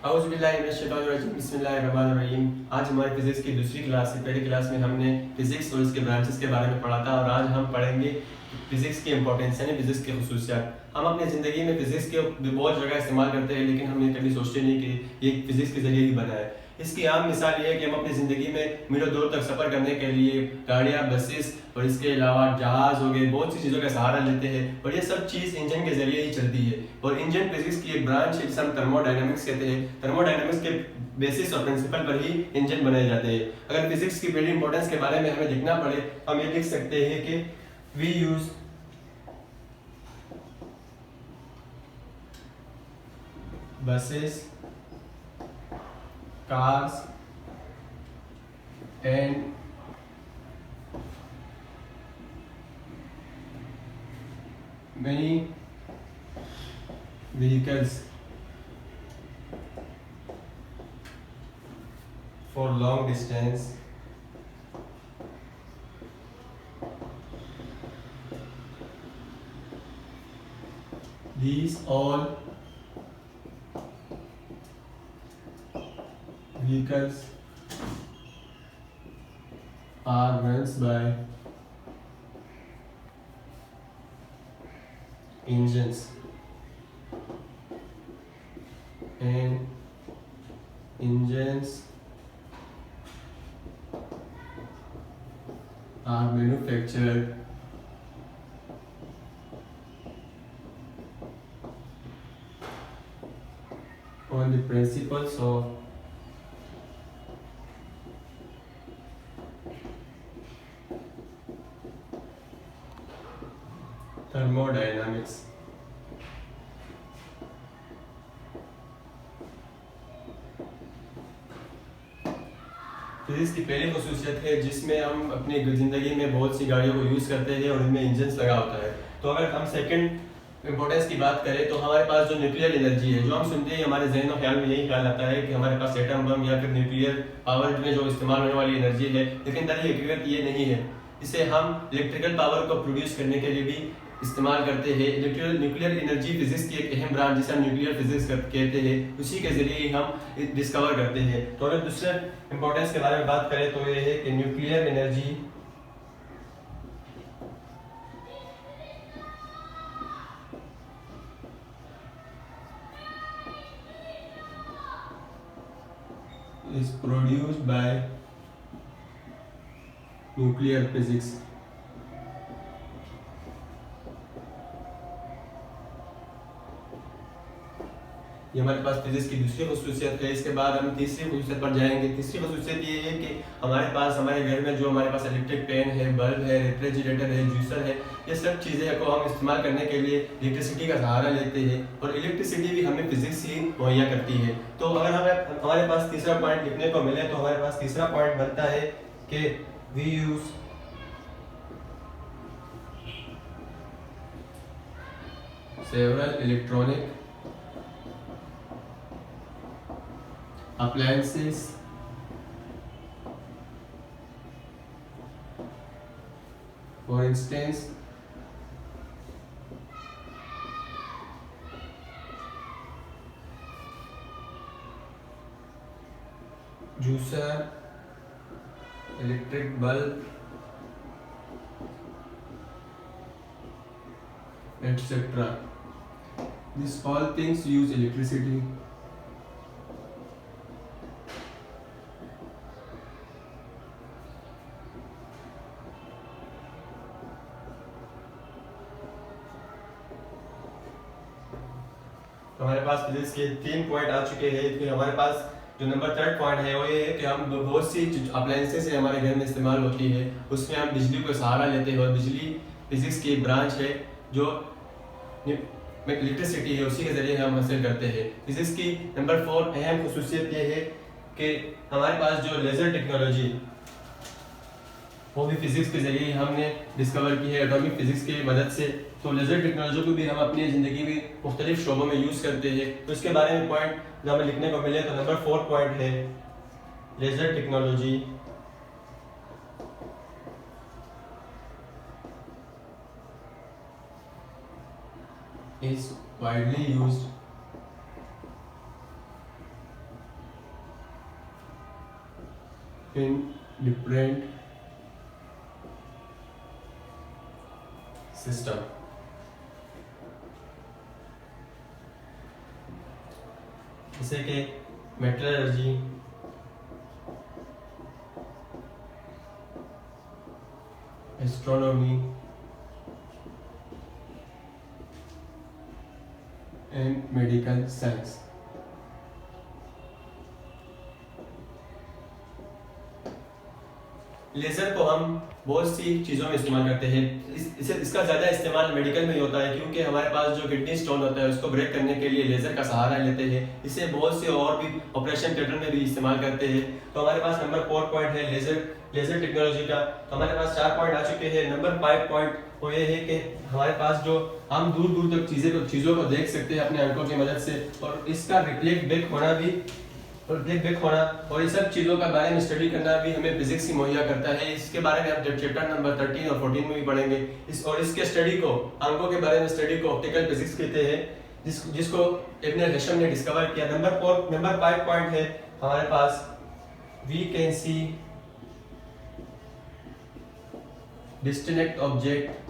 बिस्मिल्लाहिर्रहमानिर्रहीम। आज हमारी फिजिक्स की दूसरी क्लास है। पहली क्लास में हमने फिजिक्स और इसके ब्रांचेस के बारे में पढ़ा था और आज हम पढ़ेंगे फिजिक्स की इंपॉर्टेंस यानी फिजिक्स की खसूसियात। हम अपनी ज़िंदगी में फिजिक्स के बहुत जगह इस्तेमाल करते हैं, लेकिन हम ये कभी सोचते नहीं कि ये फिजिक्स के जरिए ही बना है। इसकी आम मिसाल ये है कि हम अपनी ज़िंदगी में मीलों दूर तक सफ़र करने के लिए गाड़ियाँ, बसेस और इसके अलावा जहाज़ हो गए, बहुत सी चीज़ों का सहारा लेते हैं और ये सब चीज़ इंजन के जरिए ही चलती है। और इंजन फिजिक्स की एक ब्रांच है जिसे हम थर्मोडायनामिक्स कहते हैं। थर्मोडायनामिक्स के बेसिस और प्रिंसिपल पर ही इंजन बनाए जाते हैं। अगर फिजिक्स की पहली इंपॉर्टेंस के बारे में हमें लिखना पड़े, हम ये लिख सकते हैं कि we use buses, cars and many vehicles for long distance. These all vehicles are runs by engines and engines are manufactured on the principles of thermodynamics. Physics की पहली खसूसियत है जिसमें हम अपनी ज़िंदगी में बहुत सी गाड़ियों को यूज़ करते हैं और इनमें इंजन्स लगा होता है। तो अगर हम सेकंड इंपॉर्टेंस की बात करें तो हमारे पास जो न्यूक्लियर एनर्जी है, जो हम सुनते हैं हमारे जहन और ख्याल में यही ख्याल आता है कि हमारे पास एटम बम या फिर न्यूक्लियर पावर में जो इस्तेमाल होने वाली एनर्जी है, लेकिन दरअसल हकीकत ये नहीं है। इसे हम इलेक्ट्रिकल पावर को प्रोड्यूस करने के लिए भी इस्तेमाल करते हैं। न्यूक्लियर एनर्जी फिजिक्स की एक अहम ब्रांच जिसे हम न्यूक्लियर फिजिक्स कहते हैं, उसी के जरिए ही हम डिस्कवर करते हैं। तो अगर दूसरे इंपॉर्टेंस के बारे में बात करें तो ये है कि nuclear energy is produced by nuclear physics. ये हमारे पास फिजिक्स की दूसरी खसूसियत है। इसके बाद हम तीसरी खसूसियत पर जाएंगे। तीसरी खसूसियत ये है कि हमारे पास हमारे घर में जो हमारे पास इलेक्ट्रिक फैन है, बल्ब है, रेफ्रिजरेटर है, जूसर है, ये सब चीज़ें को हम इस्तेमाल करने के लिए इलेक्ट्रिसिटी का सहारा लेते हैं और इलेक्ट्रिसिटी भी हमें फिजिक्स ही मुहैया करती है। तो अगर हमारे पास तीसरा पॉइंट लिखने को मिले तो हमारे पास तीसरा पॉइंट बनता है कि we use several electronic appliances for instance juicer, electric bulb, etc. These all things use electricity. तो हमारे पास फिजिक्स के 3 पॉइंट आ चुके हैं। फिर हमारे पास जो नंबर 3 पॉइंट है वो ये है कि हम बहुत सी अप्लायंसेस है हमारे घर में इस्तेमाल होती है, उसमें हम बिजली को सहारा लेते हैं और बिजली फिजिक्स की एक ब्रांच है जो इलेक्ट्रिसिटी है, उसी के जरिए हम हासिल करते हैं। फिजिक्स की नंबर 4 अहम खसूसियत ये है कि हमारे पास जो लेज़र टेक्नोलॉजी वो भी फिजिक्स के जरिए हमने डिस्कवर की है, एटॉमिक फिजिक्स की मदद से। तो लेज़र टेक्नोलॉजी को भी हम अपनी ज़िंदगी में मुख्तलिफ शोबों में यूज़ करते हैं। तो इसके बारे में पॉइंट जब हमें लिखने को मिले तो नंबर 4 पॉइंट है laser technology is widely used in different system. जैसे कि metallurgy, astronomy and medical science. Laser को हम बहुत सी चीज़ों में इस्तेमाल करते हैं। इसका ज़्यादा इस्तेमाल मेडिकल में ही होता है, क्योंकि हमारे पास जो किडनी स्टोन होता है उसको ब्रेक करने के लिए लेज़र का सहारा लेते हैं। इसे बहुत से और भी ऑपरेशन थिएटर में भी इस्तेमाल करते हैं। तो हमारे पास नंबर 4 पॉइंट है लेज़र टेक्नोलॉजी का। तो हमारे पास 4 पॉइंट आ चुके हैं। नंबर 5 पॉइंट वो ये है कि हमारे पास जो हम दूर दूर तक चीज़ों को देख सकते हैं अपने आंखों की मदद से, और इसका रिफ्लेक्ट बैक होना भी और इस सब चीज़ों का बारे में स्टडी करना भी हमें फिजिक्स ही मुहैया करता है। इसके बारे में हम चैप्टर नंबर 13 और 14 में भी पढ़ेंगे। इसके स्टडी को, आंखों के बारे में स्टडी को ऑप्टिकल फिजिक्स कहते हैं, जिसको इब्न हैशम ने डिस्कवर किया। नंबर 5 पॉइंट है हमारे पास, we can see distinct object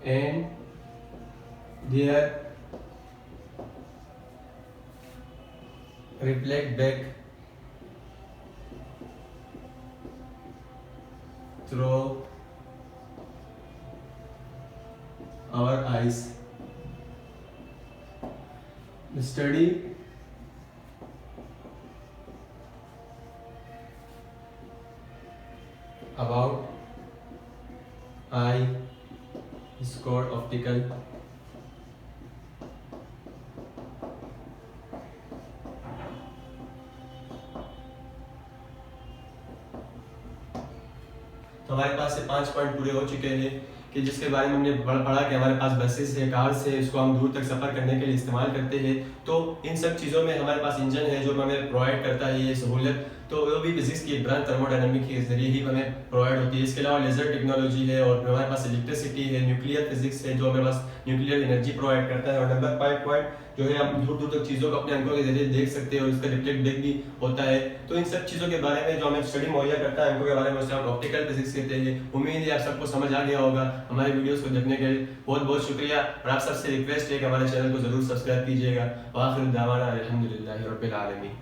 and their reflect back through our eyes. The study about eye is called optical तो हमारे पास से 5 पॉइंट पूरे हो चुके हैं कि जिसके बारे में हमने पढ़ा कि हमारे पास बसेस है, कार्स है, इसको हम दूर तक सफ़र करने के लिए इस्तेमाल करते हैं। तो इन सब चीज़ों में हमारे पास इंजन है जो हमें प्रोवाइड करता है ये सहूलियत। तो वो भी फिजिक्स की एक ब्रांच थर्मोडायनामिक के जरिए ही हमें प्रोवाइड होती है। इसके अलावा लेज़र टेक्नोलॉजी है, और हमारे पास इलेक्ट्रिसिटी है, न्यूक्लियर फिजिक्स है जो हमें बस न्यूक्लियर एनर्जी प्रोवाइड करता है। और नंबर 5 पॉइंट जो है, हम दूर दूर तक चीज़ों को अपने आंखों के जरिए देख सकते हैं और इसका रिफ्लेक्ट बैक भी होता है। तो इन सब चीज़ों के बारे में जो हमें स्टडी मुहैया करता है आंखों के बारे में, उसे हम ऑप्टिकल फिजिक्स कहते हैं। उम्मीद है आप सबको समझ आ गया होगा। हमारे वीडियोस को देखने के लिए बहुत बहुत शुक्रिया, और आप सबसे रिक्वेस्ट है कि हमारे चैनल को जरूर सब्सक्राइब कीजिएगा। वाखिर दावाना अल्हम्दुलिल्लाहि रब्बिल आलमीन।